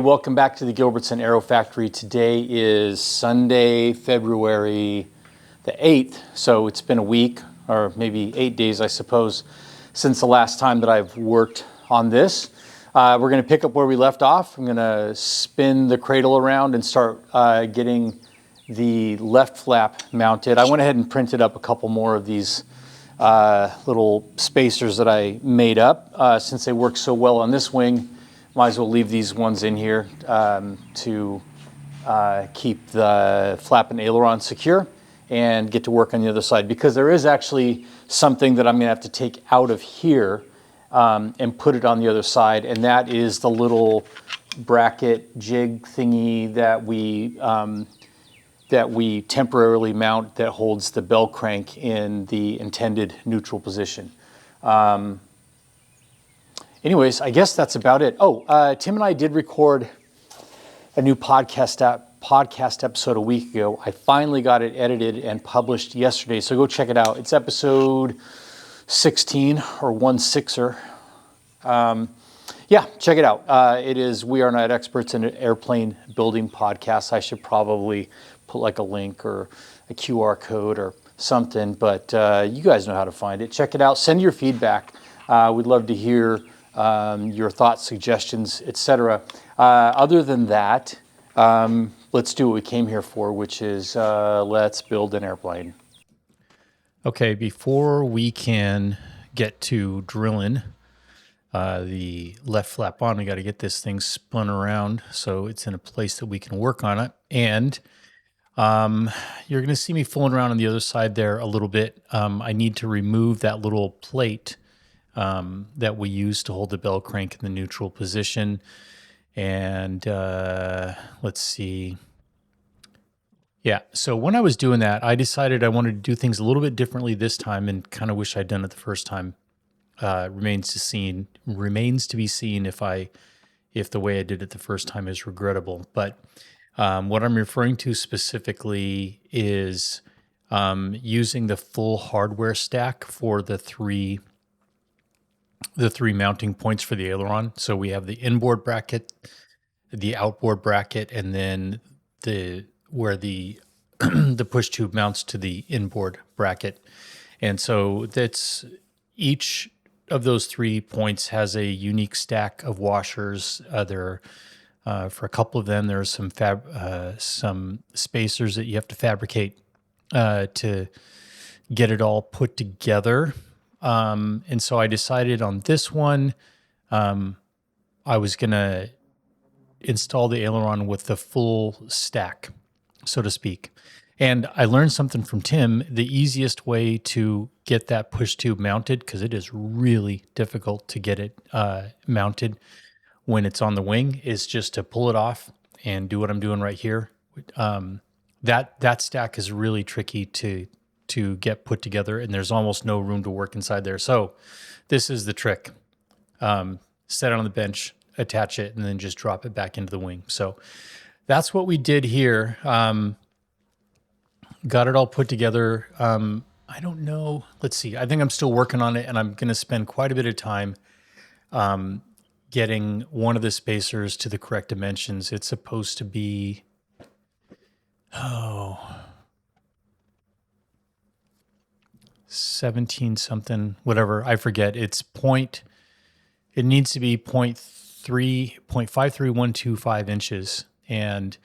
welcome back to the Gilbertson Aero Factory. Today is Sunday, February the 8th, so it's been a week, or maybe 8 days, I suppose, since the last time that I've worked on this. We're going to pick up where we left off. I'm going to spin the cradle around and start getting the left flap mounted. I went ahead and printed up a couple more of these little spacers that I made up. Since they work so well on this wing, might as well leave these ones in here to keep the flap and aileron secure and get to work on the other side, because there is actually something that I'm going to have to take out of here and put it on the other side, and that is the little bracket jig thingy that we temporarily mount that holds the bell crank in the intended neutral position. Anyways, I guess that's about it. Tim and I did record a new podcast episode a week ago. I finally got it edited and published yesterday, so go check it out. It's episode 16 or 16. Yeah, check it out. It is We Are Not Experts in Airplane Building Podcast. I should probably put like a link or a QR code or something, but you guys know how to find it. Check it out. Send your feedback. We'd love to hear your thoughts, suggestions, etc. Other than that, let's do what we came here for, which is let's build an airplane. Okay, before we can get to drilling the left flap on, we got to get this thing spun around so it's in a place that we can work on it. And you're going to see me fooling around on the other side there a little bit. I need to remove that little plate that we use to hold the bell crank in the neutral position. And let's see. Yeah, so when I was doing that, I decided I wanted to do things a little bit differently this time, and kind of wish I'd done it the first time. Remains to be seen if the way I did it the first time is regrettable. But what I'm referring to specifically is using the full hardware stack for the three mounting points for the aileron. So we have the inboard bracket, the outboard bracket, and then where the the push tube mounts to the inboard bracket. And so that's each of those 3 points has a unique stack of washers. For a couple of them, there's some spacers that you have to fabricate to get it all put together. And so I decided on this one, I was going to install the aileron with the full stack, so to speak. And I learned something from Tim. The easiest way to get that push tube mounted, because it is really difficult to get it mounted when it's on the wing, is just to pull it off and do what I'm doing right here. That stack is really tricky to get put together, and there's almost no room to work inside there. So this is the trick. Set it on the bench, attach it, and then just drop it back into the wing. So that's what we did here. Got it all put together. I don't know. Let's see. I think I'm still working on it, and I'm going to spend quite a bit of time getting one of the spacers to the correct dimensions. It's supposed to be, 17 something, whatever. I forget. It needs to be 0.53125 inches. And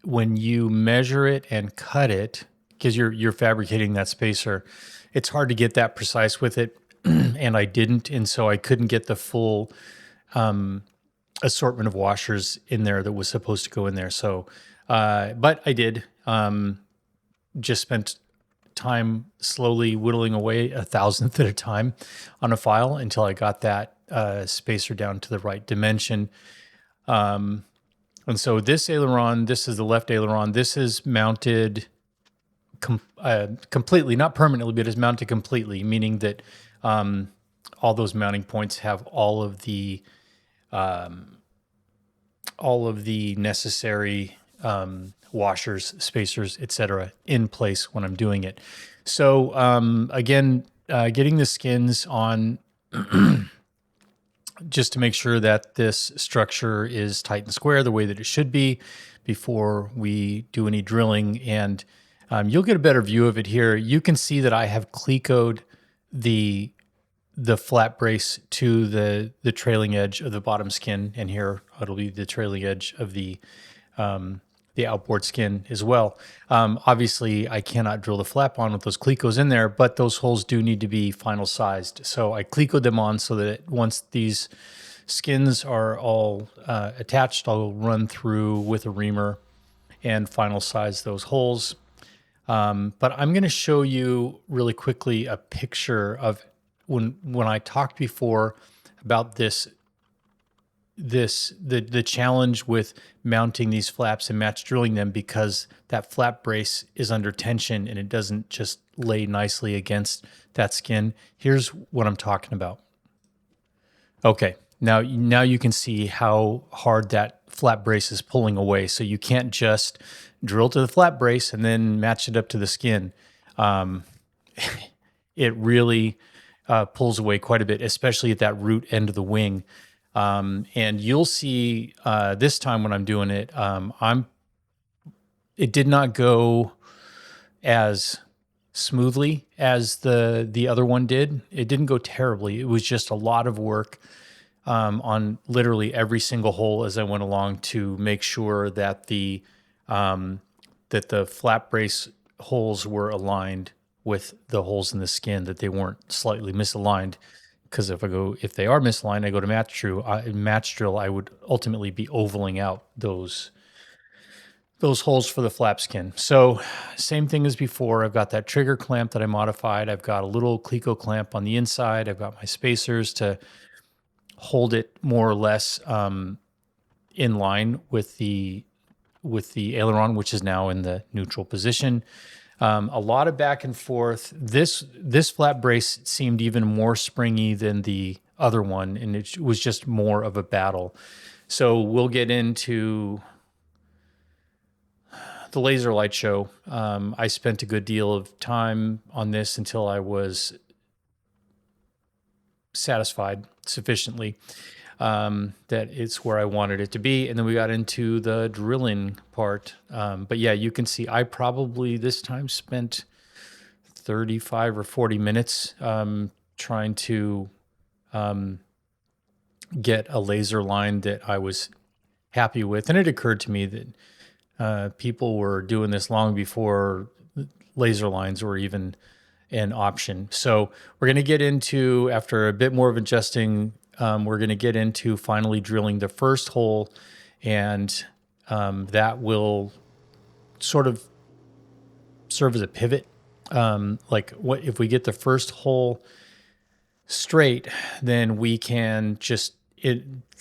when you measure it and cut it, because you're fabricating that spacer, it's hard to get that precise with it. And I didn't. And so I couldn't get the full assortment of washers in there that was supposed to go in there. So, but I did. Just spent time slowly whittling away 1,000th at a time on a file until I got that spacer down to the right dimension. And so this aileron, this is the left aileron. This is mounted completely, not permanently, but is mounted completely, meaning that all those mounting points have all of the necessary washers, spacers, etc., in place when I'm doing it. So again, getting the skins on just to make sure that this structure is tight and square the way that it should be before we do any drilling. And you'll get a better view of it here. You can see that I have clecoed the flat brace to the trailing edge of the bottom skin, and here it'll be the trailing edge of the outboard skin as well. Obviously, I cannot drill the flap on with those clecos in there, but those holes do need to be final sized. So I clecoed them on so that once these skins are all attached, I'll run through with a reamer and final size those holes. But I'm going to show you really quickly a picture of when I talked before about the challenge with mounting these flaps and match drilling them, because that flap brace is under tension and it doesn't just lay nicely against that skin. Here's what I'm talking about. Okay, now you can see how hard that flap brace is pulling away. So you can't just drill to the flap brace and then match it up to the skin. It really pulls away quite a bit, especially at that root end of the wing. And you'll see this time when I'm doing it, it did not go as smoothly as the other one did. It didn't go terribly. It was just a lot of work on literally every single hole as I went along to make sure that the flap brace holes were aligned with the holes in the skin, that they weren't slightly misaligned. Because if they are misaligned, I go to match drill, I would ultimately be ovaling out those holes for the flap skin. So same thing as before. I've got that trigger clamp that I modified. I've got a little cleco clamp on the inside. I've got my spacers to hold it more or less in line with the aileron, which is now in the neutral position. A lot of back and forth. This flap brace seemed even more springy than the other one, and it was just more of a battle. So we'll get into the laser light show. I spent a good deal of time on this until I was satisfied sufficiently that it's where I wanted it to be. And then we got into the drilling part. But yeah, you can see I probably this time spent 35 or 40 minutes trying to get a laser line that I was happy with. And it occurred to me that people were doing this long before laser lines were even an option. So we're going to get into, after a bit more of adjusting, we're going to get into finally drilling the first hole, and that will sort of serve as a pivot. Like what if we get the first hole straight, then we can just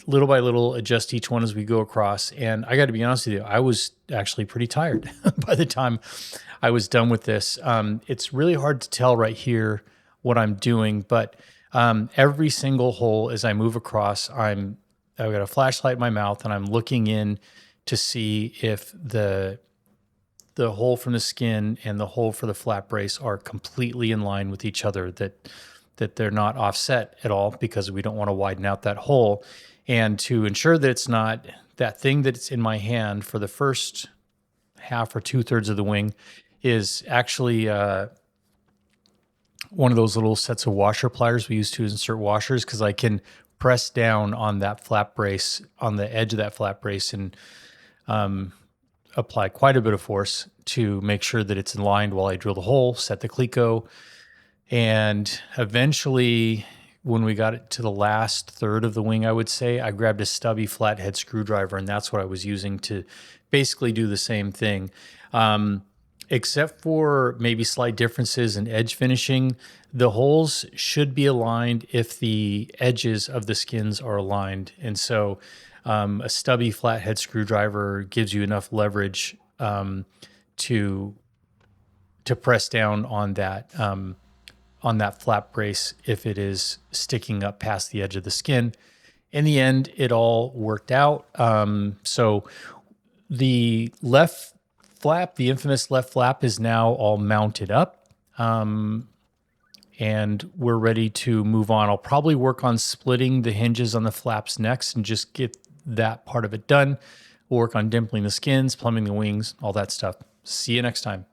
little by little adjust each one as we go across. And I got to be honest with you, I was actually pretty tired by the time I was done with this. It's really hard to tell right here what I'm doing, but every single hole as I move across, I've got a flashlight in my mouth and I'm looking in to see if the hole from the skin and the hole for the flap brace are completely in line with each other, that they're not offset at all, because we don't want to widen out that hole. And to ensure that it's not that thing that's in my hand for the first half or 2/3 of the wing is actually one of those little sets of washer pliers we use to insert washers, because I can press down on that flap brace, on the edge of that flap brace, and apply quite a bit of force to make sure that it's aligned while I drill the hole, set the cleco. And eventually, when we got it to the last third of the wing, I would say, I grabbed a stubby flathead screwdriver, and that's what I was using to basically do the same thing. Except for maybe slight differences in edge finishing, the holes should be aligned if the edges of the skins are aligned. And so a stubby flathead screwdriver gives you enough leverage to press down on that flap brace if it is sticking up past the edge of the skin. In the end, it all worked out. So the left flap, the infamous left flap, is now all mounted up. And and we're ready to move on. I'll probably work on splitting the hinges on the flaps next and just get that part of it done. We'll work on dimpling the skins, plumbing the wings, all that stuff. See you next time.